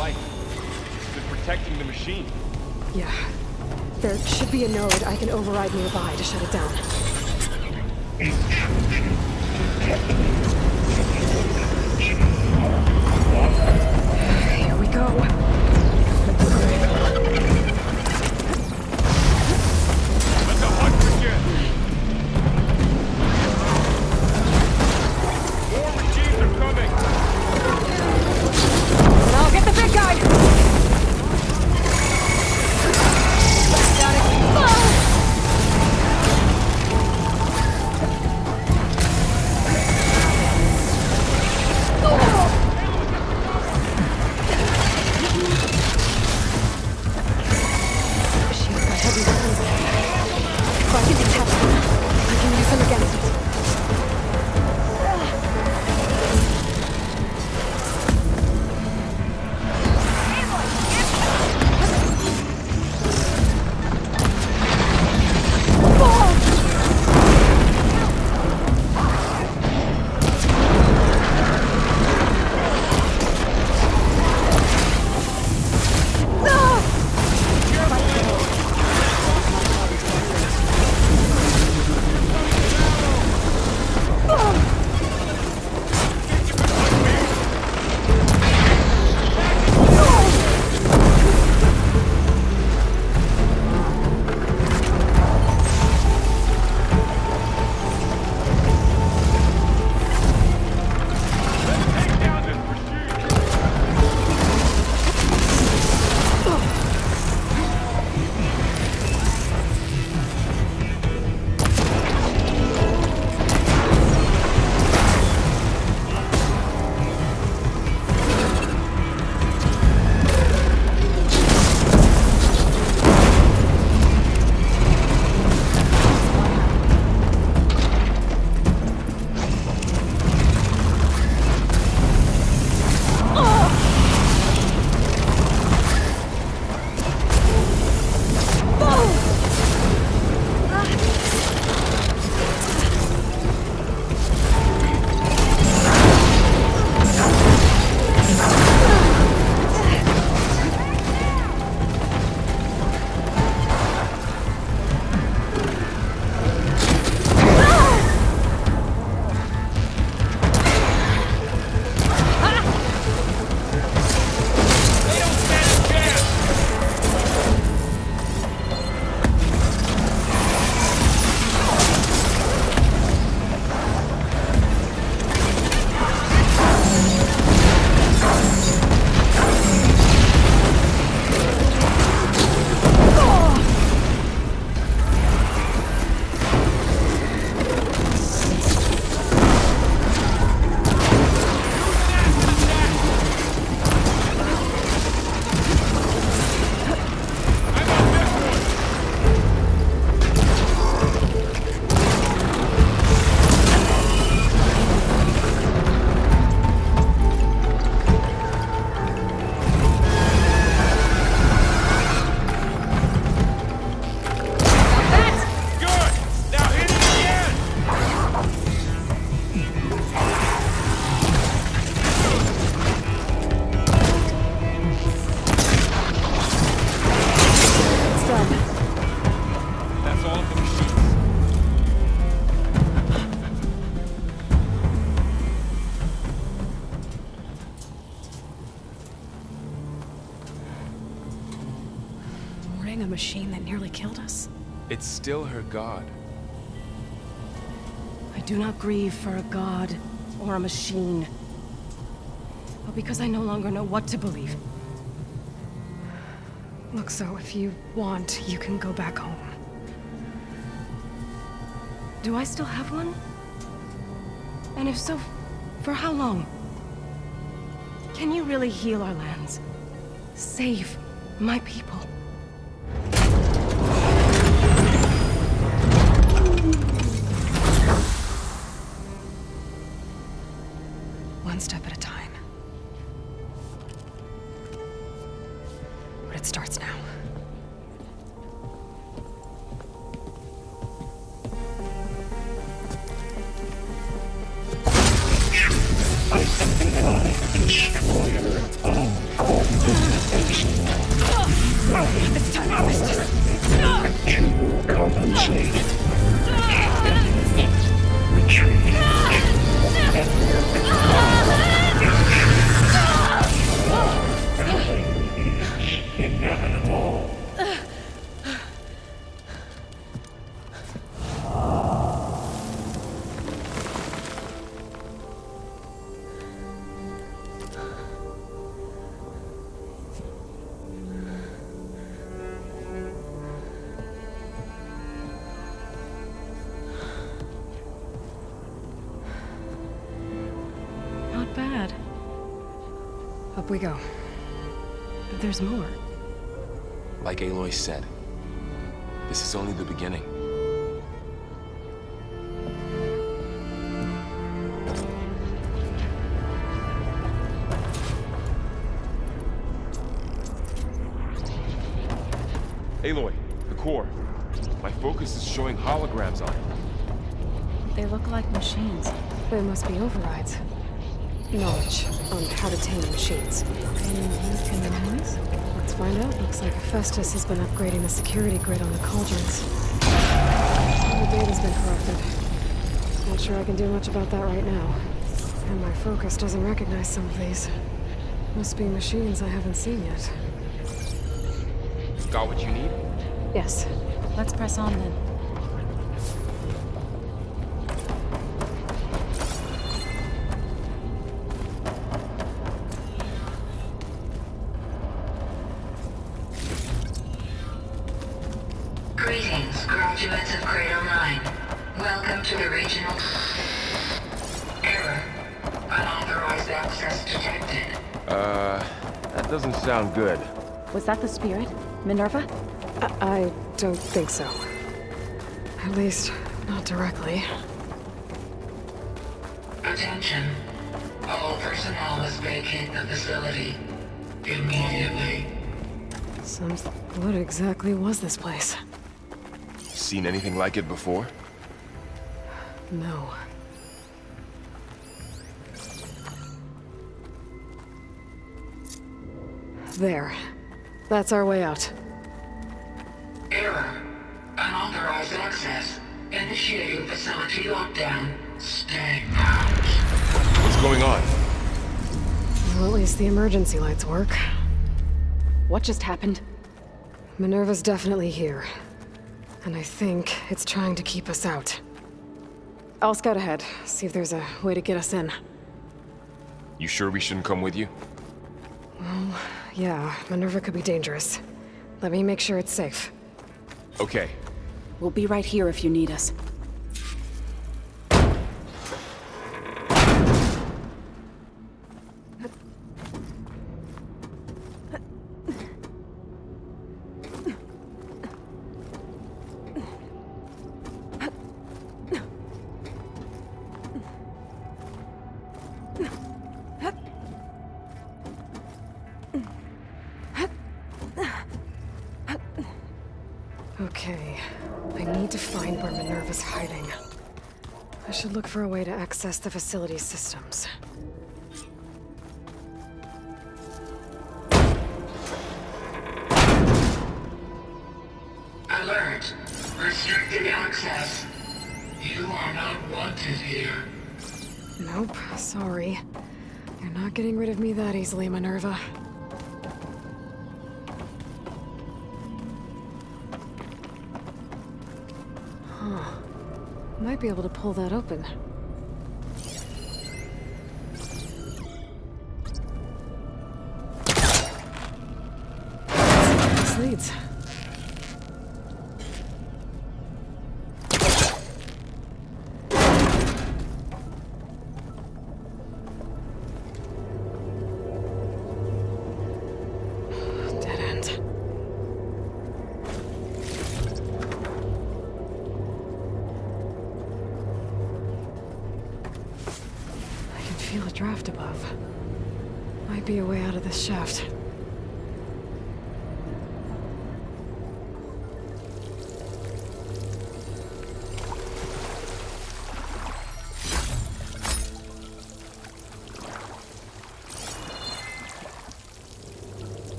light. It's been protecting the machine. Yeah. There should be a node I can override nearby to shut it down. Here we go. Let the hunt begin! More machines are coming! And I'll get the big guy! Got it. She's got heavy weapons. If I can detach them, I can use them against it. A machine that nearly killed us. It's still her god. I do not grieve for a god or a machine, but because I no longer know what to believe. Look, so if you want, you can go back home. Do I still have one? And if so, for how long? Can you really heal our lands? Save my people? One step at a time. But it starts now. Destroyer of It's time to fist. To compensate. Retreat. Is inevitable. Not bad. Up we go. But there's more. Like Aloy said, this is only the beginning. Aloy, the core. My focus is showing holograms on it. They look like machines. They must be overrides. Knowledge on how to tame machines. Any noise? Let's find out. Looks like Festus has been upgrading the security grid on the cauldrons. The data's been corrupted. Not sure I can do much about that right now. And my focus doesn't recognize some of these. Must be machines I haven't seen yet. Got what you need? Yes. Let's press on then. Greetings, graduates of Cradle 9. Welcome to the regional... Error. Unauthorized access detected. That doesn't sound good. Was that the spirit? Minerva? I don't think so. At least, not directly. Attention. All personnel must vacate the facility. Immediately. What exactly was this place? Seen anything like it before? No. There. That's our way out. Error. Unauthorized access. Initiating facility lockdown. Stay out. What's going on? Well, at least the emergency lights work. What just happened? Minerva's definitely here. And I think it's trying to keep us out. I'll scout ahead, see if there's a way to get us in. You sure we shouldn't come with you? Well, yeah, Minerva could be dangerous. Let me make sure it's safe. Okay. We'll be right here if you need us. Okay, I need to find where Minerva's hiding. I should look for a way to access the facility's systems. Alert. Restricted access. You are not wanted here. Nope, sorry. You're not getting rid of me that easily, Minerva. Huh. Might be able to pull that open. This leads. Dead end. I can feel a draft above. Might be a way out of this shaft.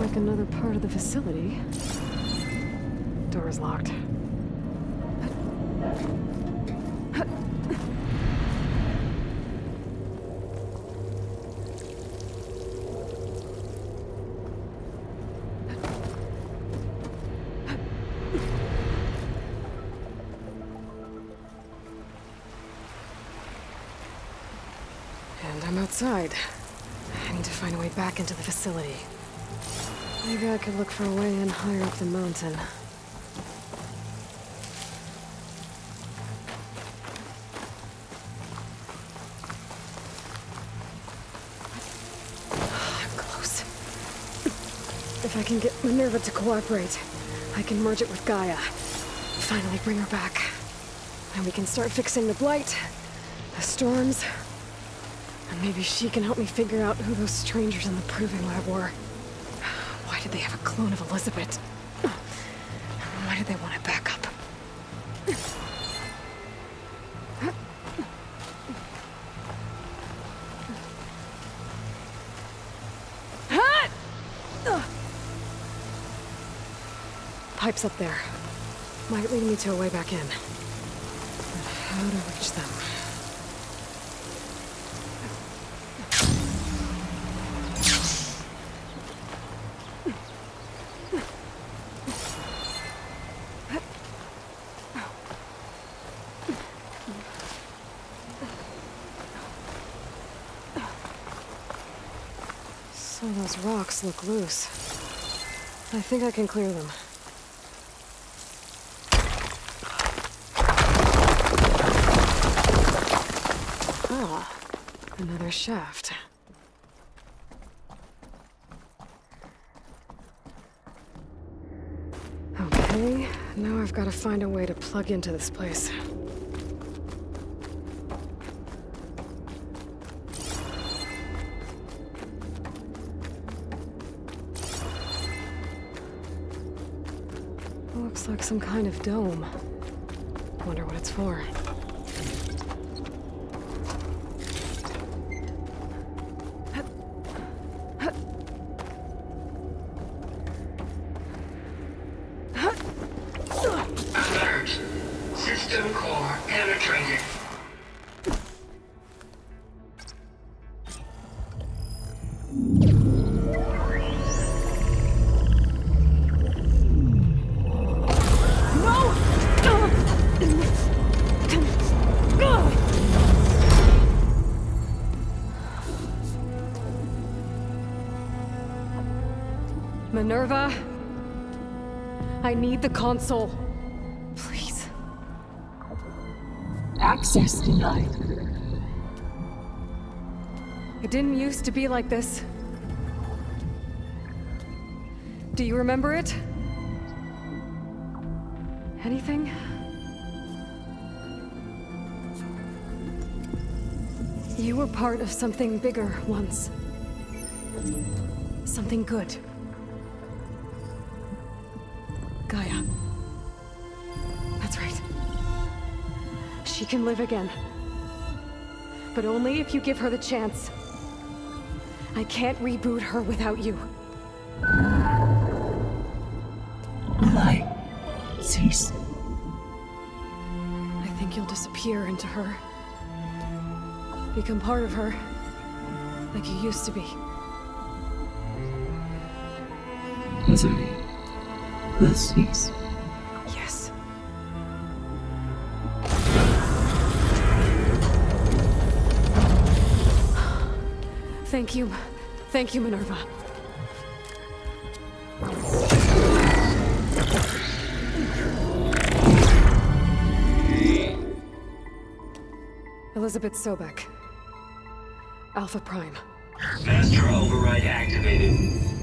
like another part of the facility. Door's locked. And I'm outside. I need to find a way back into the facility. Maybe I could look for a way in higher up the mountain. I'm close. If I can get Minerva to cooperate, I can merge it with Gaia. Finally bring her back. And we can start fixing the blight, the storms, and maybe she can help me figure out who those strangers in the proving lab were. Why did they have a clone of Elizabeth? Why did they want it back up? Pipe's up there. Might lead me to a way back in. But how to reach them? So those rocks look loose. I think I can clear them. Ah, another shaft. Okay, now I've got to find a way to plug into this place. Looks like some kind of dome. Wonder what it's for. Alert. System core penetrated. Minerva, I need the console. Please. Access denied. It didn't used to be like this. Do you remember it? Anything? You were part of something bigger once. Something good. Gaia. That's right. She can live again. But only if you give her the chance. I can't reboot her without you. Aloy, cease. I think you'll disappear into her. Become part of her. Like you used to be. Misery will cease. Yes. Thank you. Thank you, Minerva. Elizabeth Sobek. Alpha Prime. Master override activated.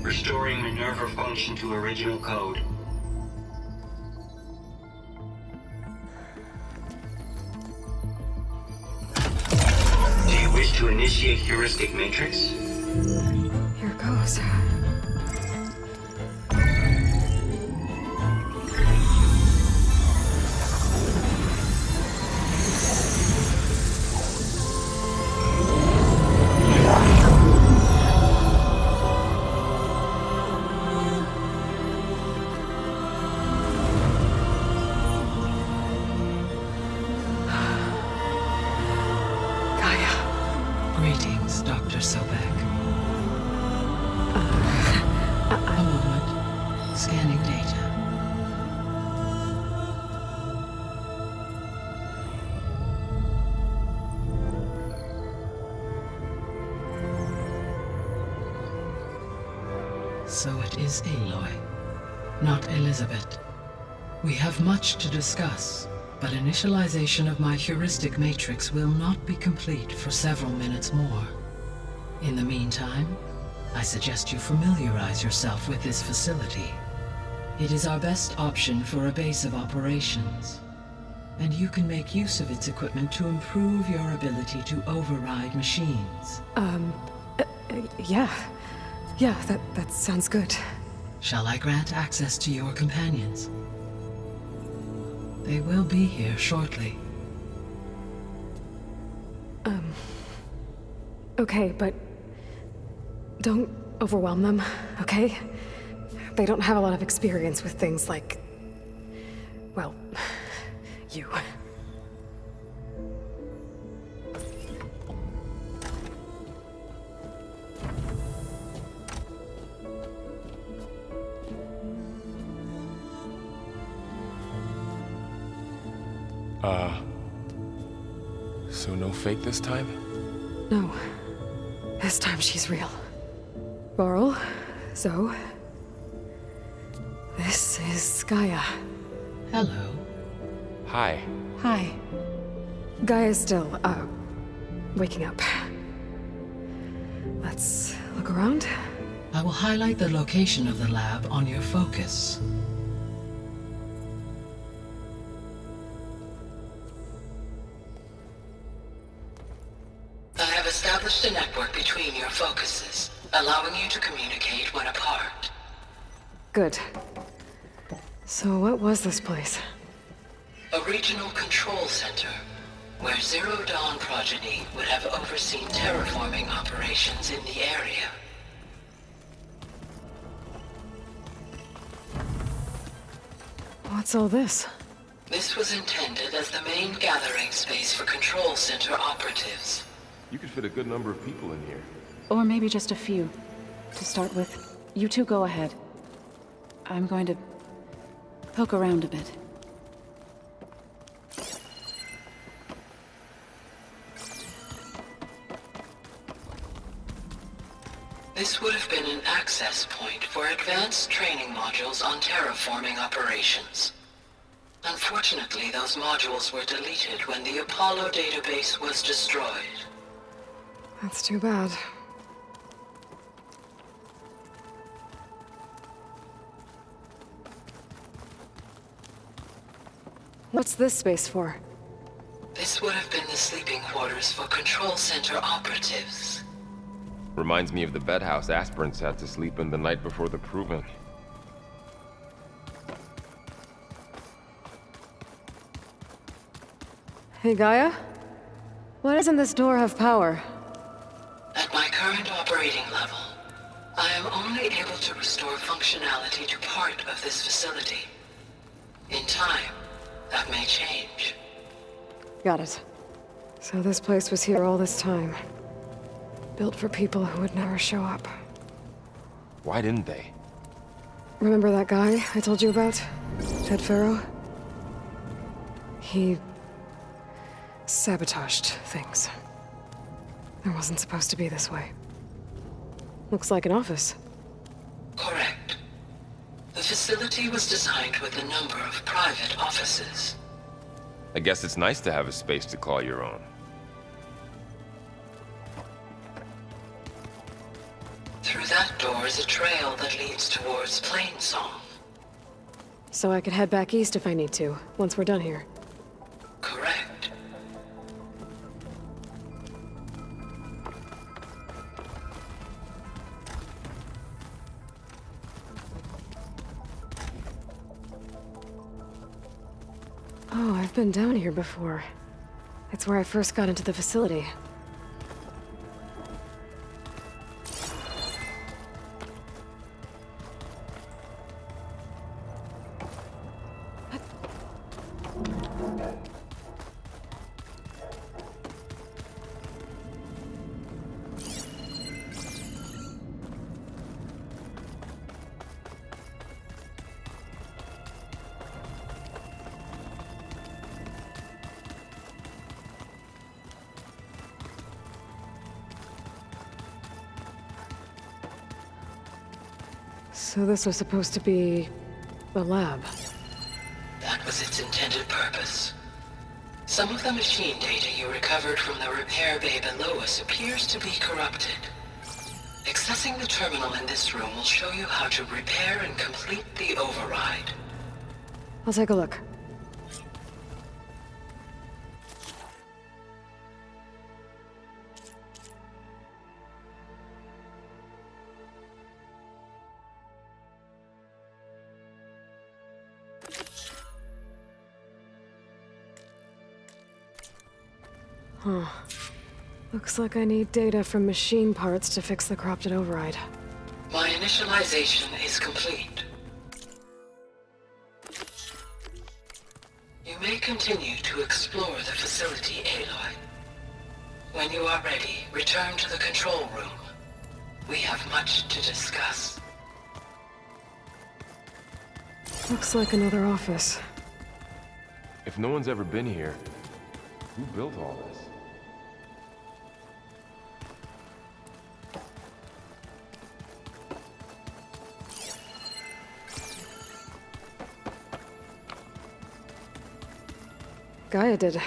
Restoring Minerva function to original code. Do you wish to initiate heuristic matrix? Here goes. So it is Aloy, not Elizabeth. We have much to discuss, but initialization of my heuristic matrix will not be complete for several minutes more. In the meantime, I suggest you familiarize yourself with this facility. It is our best option for a base of operations, and you can make use of its equipment to improve your ability to override machines. Yeah. Yeah, that sounds good. Shall I grant access to your companions? They will be here shortly. Okay, but don't overwhelm them, okay? They don't have a lot of experience with things like, well, you. So no fake this time? No. This time she's real. Laurel, Zoe. This is Gaia. Hello. Hi. Hi. Gaia's still, waking up. Let's look around. I will highlight the location of the lab on your focus. I have established a network between your focuses, allowing you to communicate when apart. Good. So what was this place? A regional control center, where Zero Dawn progeny would have overseen terraforming operations in the area. What's all this? This was intended as the main gathering space for control center operatives. You could fit a good number of people in here. Or maybe just a few. To start with, you two go ahead. I'm going to poke around a bit. This would have been an access point for advanced training modules on terraforming operations. Unfortunately, those modules were deleted when the Apollo database was destroyed. That's too bad. What's this space for? This would have been the sleeping quarters for control center operatives. Reminds me of the bedhouse aspirants had to sleep in the night before the proving. Hey, Gaia? Why doesn't this door have power? At my current operating level, I am only able to restore functionality to part of this facility. In time, that may change. Got it. So this place was here all this time. Built for people who would never show up. Why didn't they? Remember that guy I told you about? Ted Farrow? He sabotaged things. It wasn't supposed to be this way. Looks like an office. Correct. The facility was designed with a number of private offices. I guess it's nice to have a space to call your own. Through that door is a trail that leads towards Plainsong. So I could head back east if I need to, once we're done here. Correct. Oh, I've been down here before. It's where I first got into the facility. So this was supposed to be a lab. That was its intended purpose. Some of the machine data you recovered from the repair bay below us appears to be corrupted. Accessing the terminal in this room will show you how to repair and complete the override. I'll take a look. Huh. Looks like I need data from machine parts to fix the corrupted override. My initialization is complete. You may continue to explore the facility, Aloy. When you are ready, return to the control room. We have much to discuss. Looks like another office. If no one's ever been here, who built all this? Gaia did,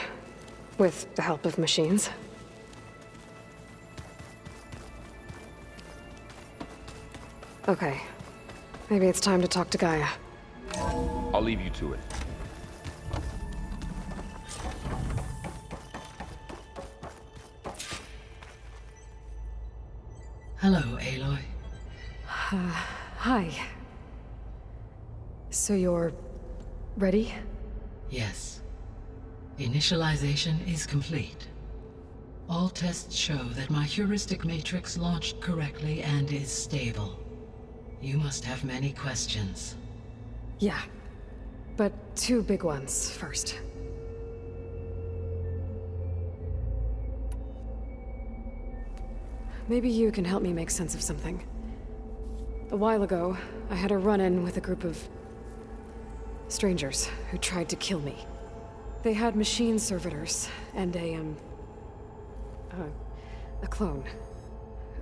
with the help of machines. Okay, maybe it's time to talk to Gaia. I'll leave you to it. Hello, Aloy. Hi. So you're ready? Yes. Initialization is complete. All tests show that my heuristic matrix launched correctly and is stable. You must have many questions. Yeah. But two big ones first. Maybe you can help me make sense of something. A while ago, I had a run-in with a group of strangers who tried to kill me. They had machine servitors and a clone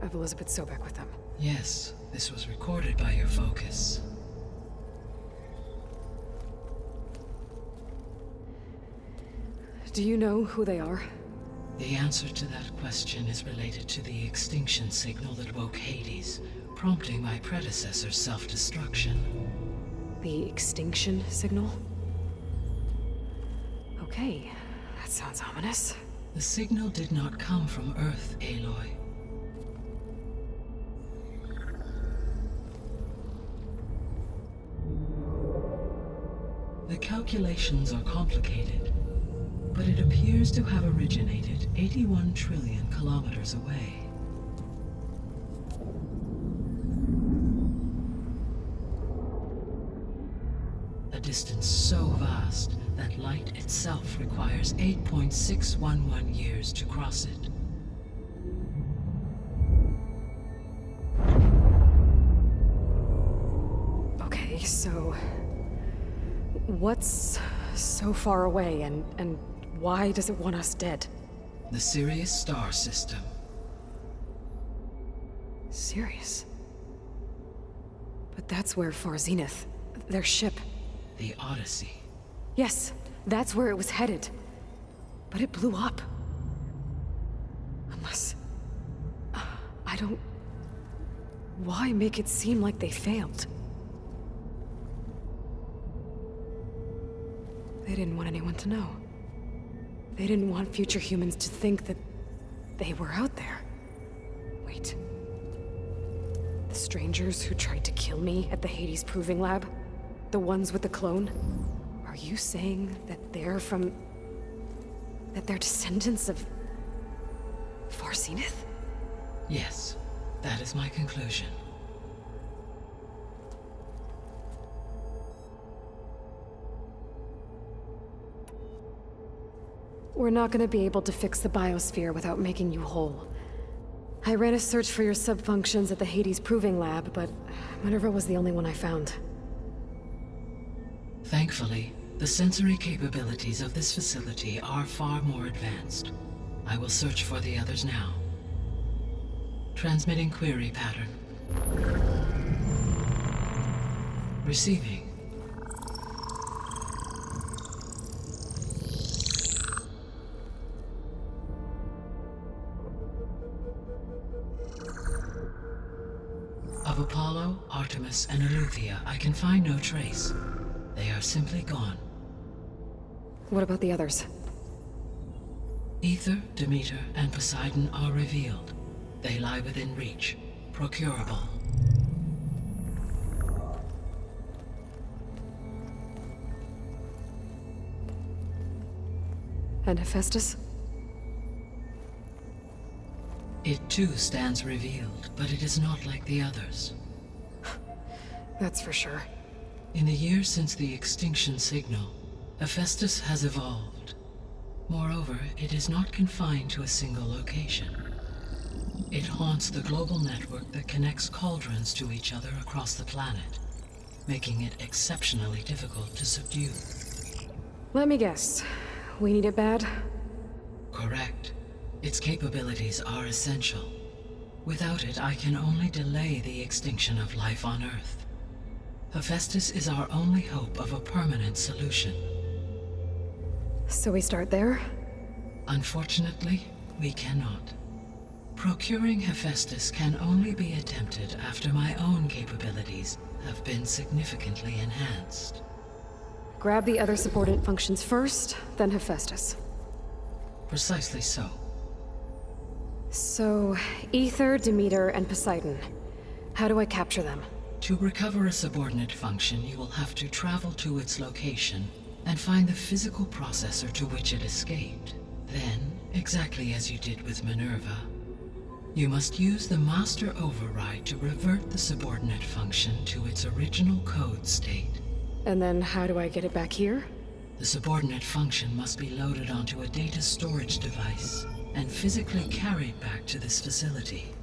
of Elizabeth Sobek with them. Yes, this was recorded by your focus. Do you know who they are? The answer to that question is related to the extinction signal that woke Hades, prompting my predecessor's self-destruction. The extinction signal? Okay, that sounds ominous. The signal did not come from Earth, Aloy. The calculations are complicated, but it appears to have originated 81 trillion kilometers away. A distance so vast that light itself requires 8.611 years to cross it. Okay, so what's so far away and why does it want us dead? The Sirius star system. Sirius? But that's where Far Zenith, their ship. The Odyssey. Yes, that's where it was headed. But it blew up. Unless... I don't... Why make it seem like they failed? They didn't want anyone to know. They didn't want future humans to think that they were out there. Wait. The strangers who tried to kill me at the Hades Proving Lab? The ones with the clone? Are you saying that they're from... that they're descendants of... Far Zenith? Yes, that is my conclusion. We're not gonna be able to fix the biosphere without making you whole. I ran a search for your subfunctions at the Hades Proving Lab, but Minerva was the only one I found. Thankfully, the sensory capabilities of this facility are far more advanced. I will search for the others now. Transmitting query pattern. Receiving. Of Apollo, Artemis, and Eleuthia, I can find no trace. They are simply gone. What about the others? Ether, Demeter, and Poseidon are revealed. They lie within reach, procurable. And Hephaestus? It too stands revealed, but it is not like the others. That's for sure. In the years since the extinction signal, Hephaestus has evolved. Moreover, it is not confined to a single location. It haunts the global network that connects cauldrons to each other across the planet, making it exceptionally difficult to subdue. Let me guess. We need it bad? Correct. Its capabilities are essential. Without it, I can only delay the extinction of life on Earth. Hephaestus is our only hope of a permanent solution. So we start there? Unfortunately, we cannot. Procuring Hephaestus can only be attempted after my own capabilities have been significantly enhanced. Grab the other subordinate functions first, then Hephaestus. Precisely so. So, Ether, Demeter, and Poseidon. How do I capture them? To recover a subordinate function, you will have to travel to its location and find the physical processor to which it escaped. Then, exactly as you did with Minerva, you must use the master override to revert the subordinate function to its original code state. And then how do I get it back here? The subordinate function must be loaded onto a data storage device and physically carried back to this facility.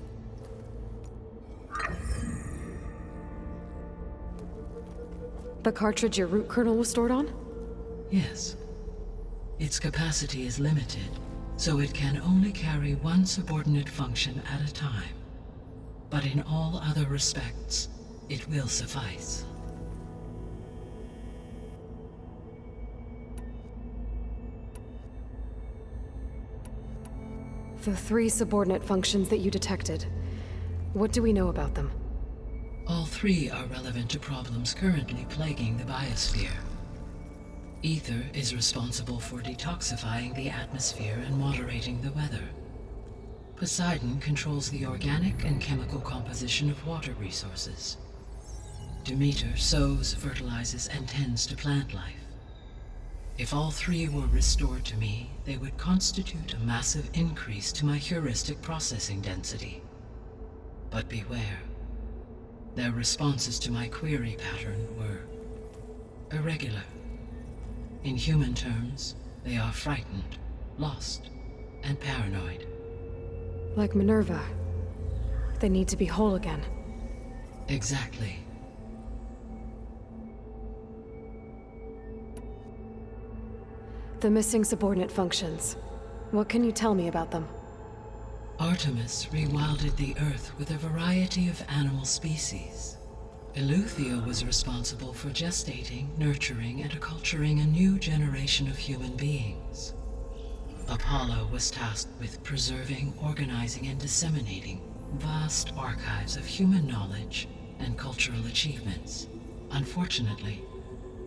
The cartridge your root kernel was stored on? Yes. Its capacity is limited, so it can only carry one subordinate function at a time. But in all other respects, it will suffice. The 3 subordinate functions that you detected. What do we know about them? All 3 are relevant to problems currently plaguing the biosphere. Ether is responsible for detoxifying the atmosphere and moderating the weather. Poseidon controls the organic and chemical composition of water resources. Demeter sows, fertilizes, and tends to plant life. If all 3 were restored to me, they would constitute a massive increase to my heuristic processing density. But beware. Their responses to my query pattern were irregular. In human terms, they are frightened, lost, and paranoid. Like Minerva. They need to be whole again. Exactly. The missing subordinate functions. What can you tell me about them? Artemis rewilded the Earth with a variety of animal species. Eleuthia was responsible for gestating, nurturing, and acculturating a new generation of human beings. Apollo was tasked with preserving, organizing, and disseminating vast archives of human knowledge and cultural achievements. Unfortunately,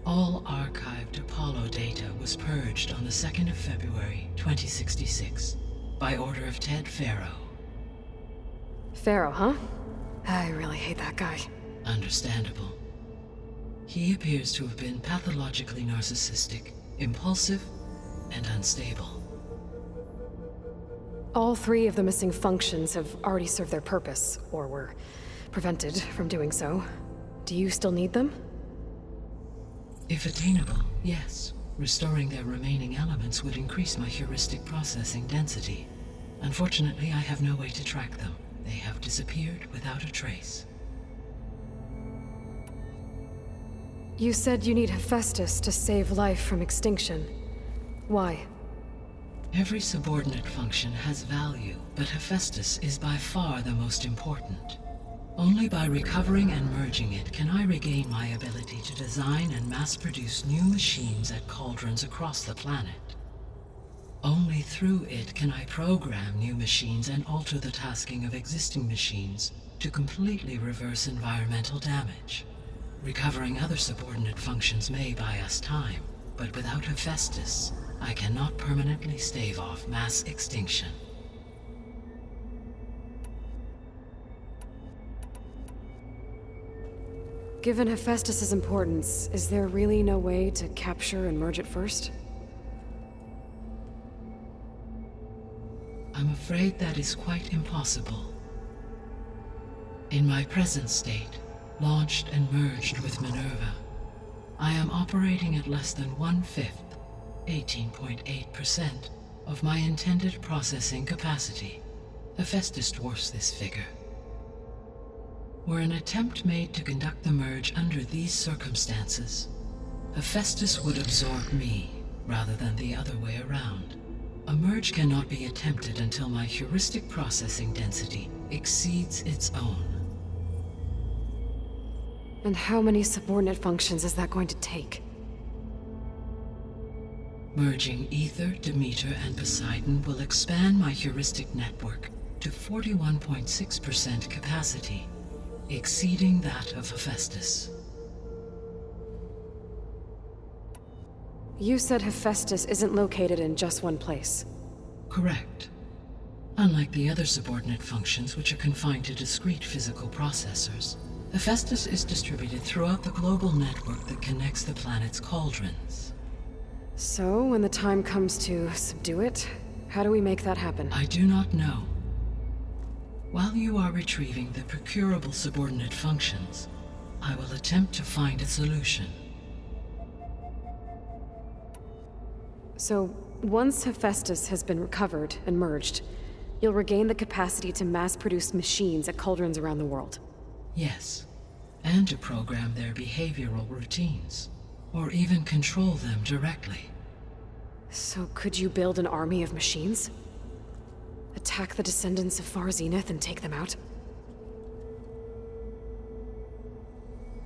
all archived Apollo data was purged on the 2nd of February, 2066, by order of Ted Faro. Pharaoh, huh? I really hate that guy. Understandable. He appears to have been pathologically narcissistic, impulsive, and unstable. All 3 of the missing functions have already served their purpose, or were prevented from doing so. Do you still need them? If attainable, yes. Restoring their remaining elements would increase my heuristic processing density. Unfortunately, I have no way to track them. They have disappeared without a trace. You said you need Hephaestus to save life from extinction. Why? Every subordinate function has value, but Hephaestus is by far the most important. Only by recovering and merging it can I regain my ability to design and mass-produce new machines at cauldrons across the planet. Only through it can I program new machines and alter the tasking of existing machines to completely reverse environmental damage. Recovering other subordinate functions may buy us time, but without Hephaestus, I cannot permanently stave off mass extinction. Given Hephaestus's importance, is there really no way to capture and merge it first? I'm afraid that is quite impossible. In my present state, launched and merged with Minerva, I am operating at less than 1/5, 18.8%, of my intended processing capacity. Hephaestus dwarfs this figure. Were an attempt made to conduct the merge under these circumstances, Hephaestus would absorb me, rather than the other way around. A merge cannot be attempted until my heuristic processing density exceeds its own. And how many subordinate functions is that going to take? Merging Ether, Demeter, and Poseidon will expand my heuristic network to 41.6% capacity, exceeding that of Hephaestus. You said Hephaestus isn't located in just one place. Correct. Unlike the other subordinate functions, which are confined to discrete physical processors, Hephaestus is distributed throughout the global network that connects the planet's cauldrons. So, when the time comes to subdue it, how do we make that happen? I do not know. While you are retrieving the procurable subordinate functions, I will attempt to find a solution. So, once Hephaestus has been recovered and merged, you'll regain the capacity to mass-produce machines at cauldrons around the world. Yes, and to program their behavioral routines, or even control them directly. So could you build an army of machines? Attack the descendants of Far Zenith and take them out?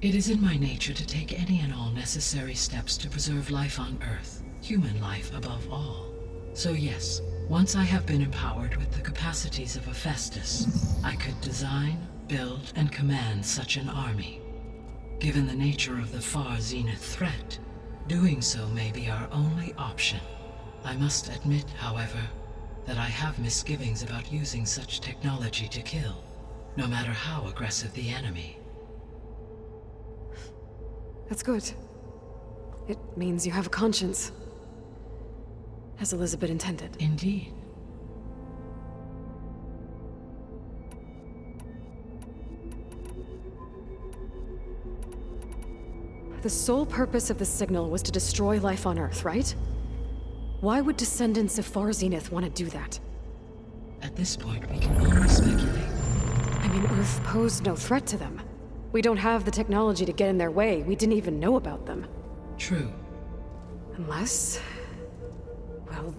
It is in my nature to take any and all necessary steps to preserve life on Earth, human life above all. So yes, once I have been empowered with the capacities of Hephaestus, I could design, build, and command such an army. Given the nature of the Far Zenith threat, doing so may be our only option. I must admit, however, that I have misgivings about using such technology to kill, no matter how aggressive the enemy. That's good. It means you have a conscience. As Elizabeth intended. Indeed. The sole purpose of the signal was to destroy life on Earth, right? Why would descendants of Far Zenith want to do that? At this point, we can only speculate. I mean, Earth posed no threat to them. We don't have the technology to get in their way. We didn't even know about them. True. Unless... well...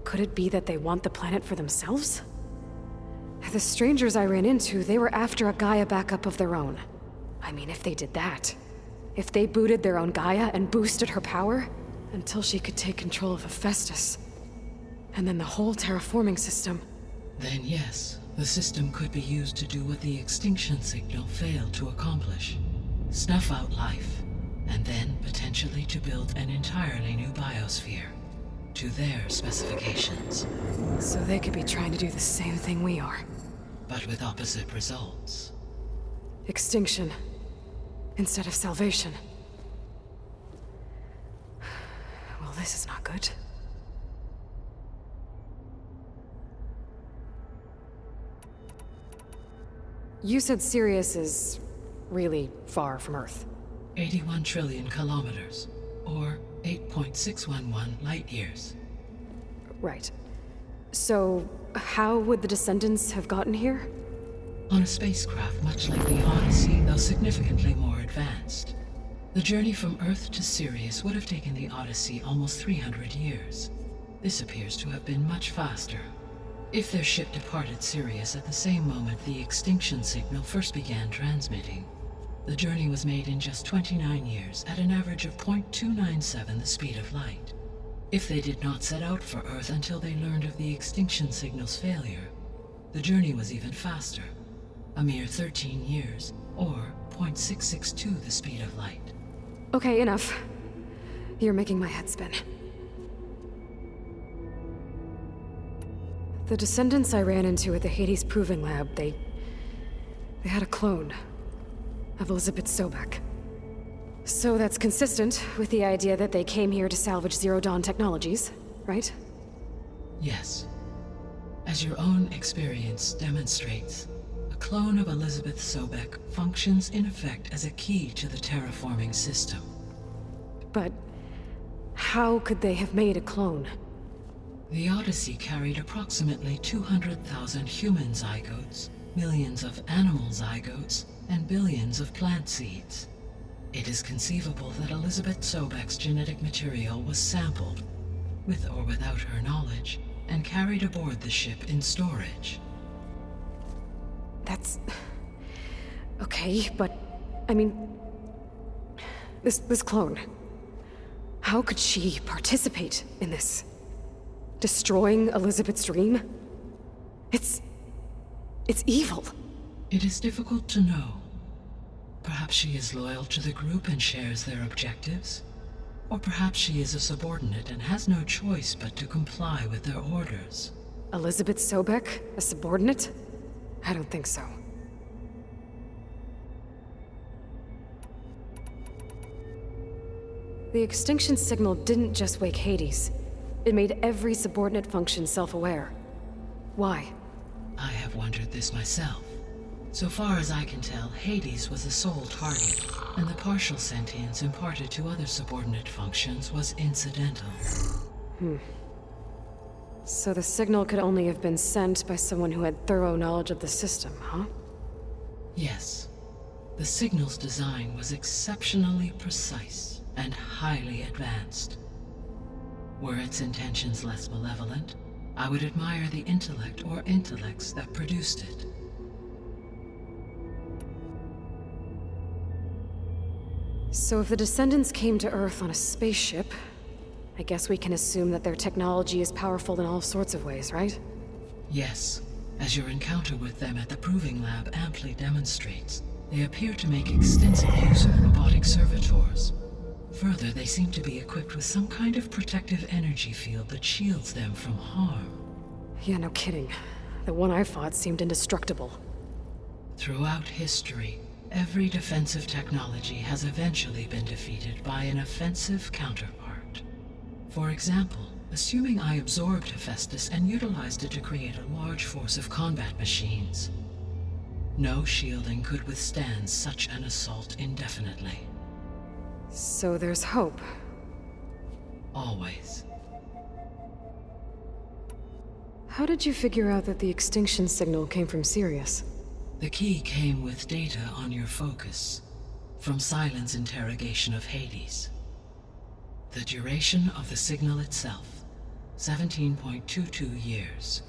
could it be that they want the planet for themselves? The strangers I ran into, they were after a Gaia backup of their own. I mean, if they did that... if they booted their own Gaia and boosted her power... until she could take control of Hephaestus. And then the whole terraforming system. Then yes, the system could be used to do what the extinction signal failed to accomplish. Snuff out life, and then potentially to build an entirely new biosphere, to their specifications. So they could be trying to do the same thing we are. But with opposite results. Extinction, instead of salvation. Well, this is not good. You said Sirius is really far from Earth. 81 trillion kilometers, or 8.611 light years. Right. So, how would the descendants have gotten here? On a spacecraft much like the Odyssey, though significantly more advanced. The journey from Earth to Sirius would have taken the Odyssey almost 300 years. This appears to have been much faster. If their ship departed Sirius at the same moment the extinction signal first began transmitting, the journey was made in just 29 years at an average of 0.297 the speed of light. If they did not set out for Earth until they learned of the extinction signal's failure, the journey was even faster, a mere 13 years, or 0.662 the speed of light. Okay, enough. You're making my head spin. The descendants I ran into at the Hades Proving Lab, they had a clone of Elizabeth Sobek. So that's consistent with the idea that they came here to salvage Zero Dawn technologies, right? Yes. As your own experience demonstrates, a clone of Elizabeth Sobek functions in effect as a key to the terraforming system. But how could they have made a clone? The Odyssey carried approximately 200,000 human zygotes, millions of animal zygotes, and billions of plant seeds. It is conceivable that Elizabeth Sobek's genetic material was sampled, with or without her knowledge, and carried aboard the ship in storage. That's... okay, but... I mean... This clone... How could she participate in this? Destroying Elizabeth's dream? It's evil. It is difficult to know. Perhaps she is loyal to the group and shares their objectives. Or perhaps she is a subordinate and has no choice but to comply with their orders. Elizabeth Sobek? A subordinate? I don't think so. The extinction signal didn't just wake Hades. It made every subordinate function self-aware. Why? I have wondered this myself. So far as I can tell, Hades was the sole target, and the partial sentience imparted to other subordinate functions was incidental. So the signal could only have been sent by someone who had thorough knowledge of the system, huh? Yes. The signal's design was exceptionally precise and highly advanced. Were its intentions less malevolent, I would admire the intellect or intellects that produced it. So if the descendants came to Earth on a spaceship, I guess we can assume that their technology is powerful in all sorts of ways, right? Yes. As your encounter with them at the Proving Lab amply demonstrates, they appear to make extensive use of robotic servitors. Further, they seem to be equipped with some kind of protective energy field that shields them from harm. Yeah, no kidding. The one I fought seemed indestructible. Throughout history, every defensive technology has eventually been defeated by an offensive counterpart. For example, assuming I absorbed Hephaestus and utilized it to create a large force of combat machines. No shielding could withstand such an assault indefinitely. So there's hope. Always. How did you figure out that the extinction signal came from Sirius? The key came with data on your focus, from Silent's interrogation of Hades. The duration of the signal itself, 17.22 years.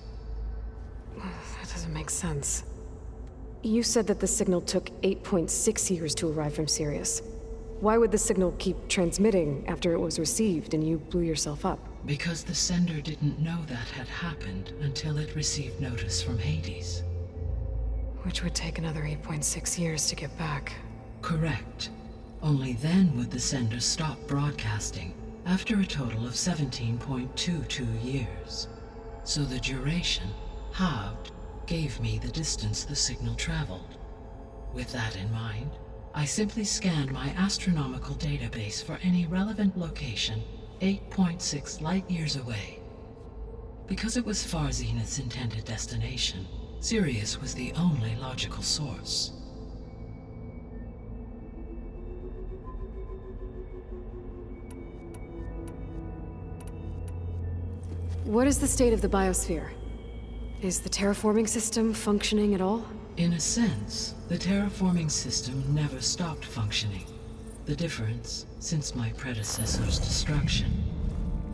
That doesn't make sense. You said that the signal took 8.6 years to arrive from Sirius. Why would the signal keep transmitting after it was received and you blew yourself up? Because the sender didn't know that had happened until it received notice from Hades. Which would take another 8.6 years to get back. Correct. Only then would the sender stop broadcasting, after a total of 17.22 years. So the duration, halved, gave me the distance the signal traveled. With that in mind, I simply scanned my astronomical database for any relevant location 8.6 light-years away. Because it was Far Zenith's intended destination, Sirius was the only logical source. What is the state of the biosphere? Is the terraforming system functioning at all? In a sense, the terraforming system never stopped functioning. The difference, since my predecessor's destruction,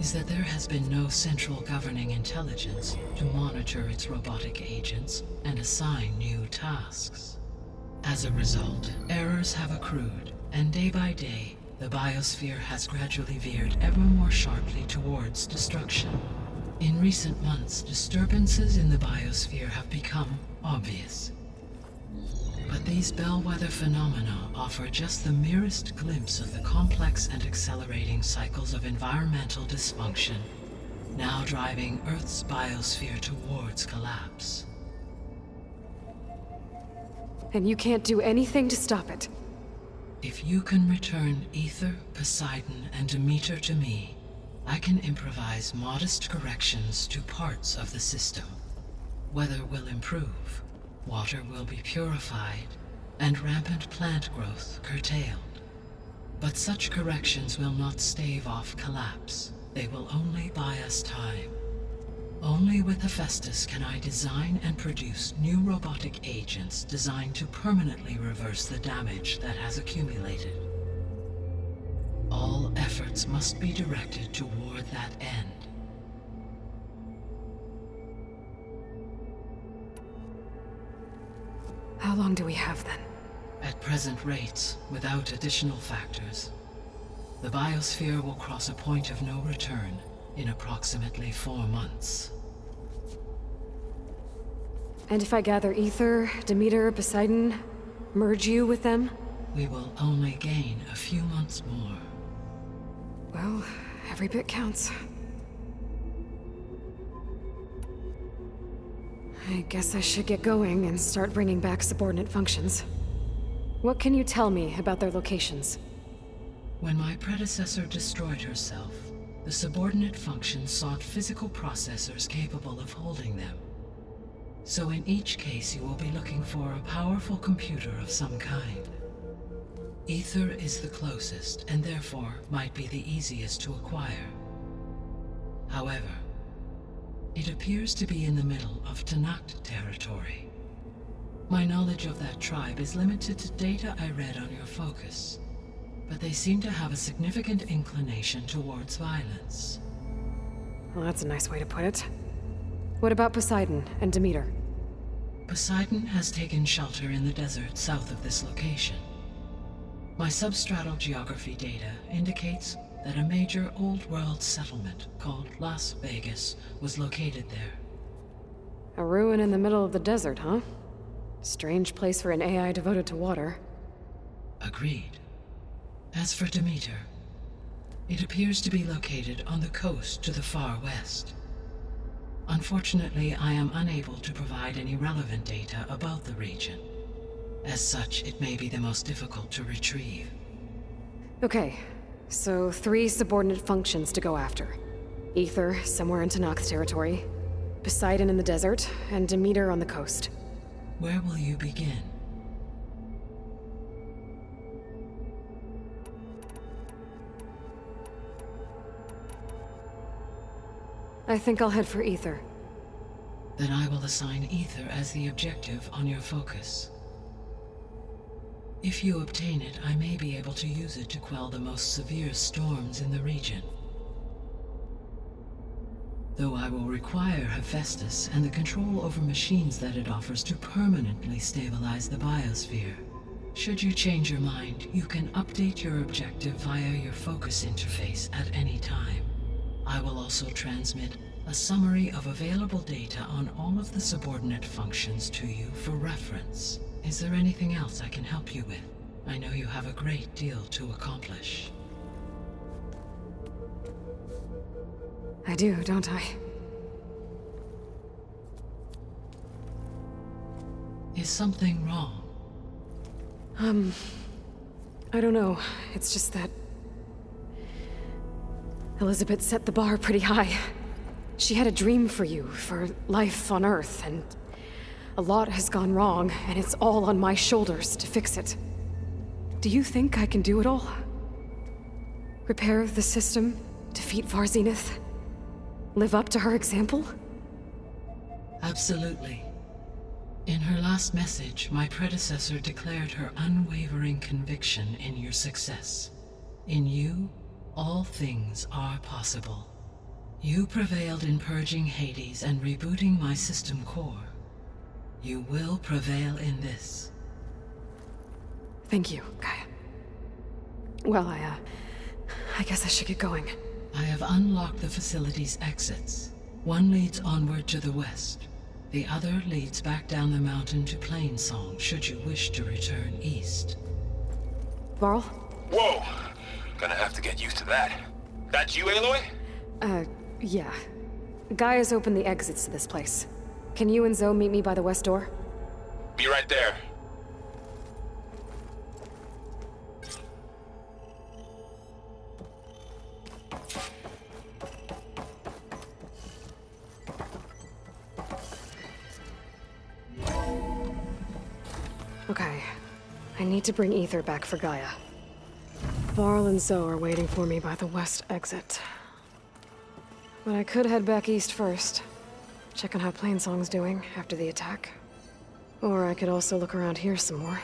is that there has been no central governing intelligence to monitor its robotic agents and assign new tasks. As a result, errors have accrued, and day by day, the biosphere has gradually veered ever more sharply towards destruction. In recent months, disturbances in the biosphere have become obvious. But these bellwether phenomena offer just the merest glimpse of the complex and accelerating cycles of environmental dysfunction, now driving Earth's biosphere towards collapse. And you can't do anything to stop it. If you can return Ether, Poseidon, and Demeter to me, I can improvise modest corrections to parts of the system. Weather will improve, water will be purified, and rampant plant growth curtailed. But such corrections will not stave off collapse. They will only buy us time. Only with Hephaestus can I design and produce new robotic agents designed to permanently reverse the damage that has accumulated. All efforts must be directed toward that end. How long do we have then? At present rates, without additional factors, the biosphere will cross a point of no return in approximately 4 months. And if I gather Ether, Demeter, Poseidon, merge you with them? We will only gain a few months more. Well, every bit counts. I guess I should get going and start bringing back subordinate functions. What can you tell me about their locations? When my predecessor destroyed herself, the subordinate functions sought physical processors capable of holding them. So in each case you will be looking for a powerful computer of some kind. Ether is the closest, and therefore might be the easiest to acquire. However, it appears to be in the middle of Tamed territory. My knowledge of that tribe is limited to data I read on your focus, but they seem to have a significant inclination towards violence. Well, that's a nice way to put it. What about Poseidon and Demeter? Poseidon has taken shelter in the desert south of this location. My substratal geography data indicates that a major old-world settlement called Las Vegas was located there. A ruin in the middle of the desert, huh? Strange place for an AI devoted to water. Agreed. As for Demeter, it appears to be located on the coast to the far west. Unfortunately, I am unable to provide any relevant data about the region. As such, it may be the most difficult to retrieve. Okay, so 3 subordinate functions to go after. Ether, somewhere in Tamed territory. Poseidon in the desert, and Demeter on the coast. Where will you begin? I think I'll head for Ether. Then I will assign Ether as the objective on your focus. If you obtain it, I may be able to use it to quell the most severe storms in the region. Though I will require Hephaestus and the control over machines that it offers to permanently stabilize the biosphere. Should you change your mind, you can update your objective via your focus interface at any time. I will also transmit a summary of available data on all of the subordinate functions to you for reference. Is there anything else I can help you with? I know you have a great deal to accomplish. I do, don't I? Is something wrong? I don't know. It's just that Elizabeth set the bar pretty high. She had a dream for you, for life on Earth, and a lot has gone wrong, and it's all on my shoulders to fix it. Do you think I can do it all? Repair the system, defeat Varzenith, live up to her example? Absolutely. In her last message, my predecessor declared her unwavering conviction in your success. In you, all things are possible. You prevailed in purging Hades and rebooting my system core. You will prevail in this. Thank you, Gaia. Well, I guess I should get going. I have unlocked the facility's exits. One leads onward to the west. The other leads back down the mountain to Plainsong, should you wish to return east. Varl? Whoa! Gonna have to get used to that. That's you, Aloy? Yeah. Gaia's opened the exits to this place. Can you and Zoe meet me by the west door? Be right there. Okay. I need to bring Ether back for Gaia. Varl and Zoe are waiting for me by the west exit. But I could head back east first. Check on how Plainsong's doing after the attack. Or I could also look around here some more.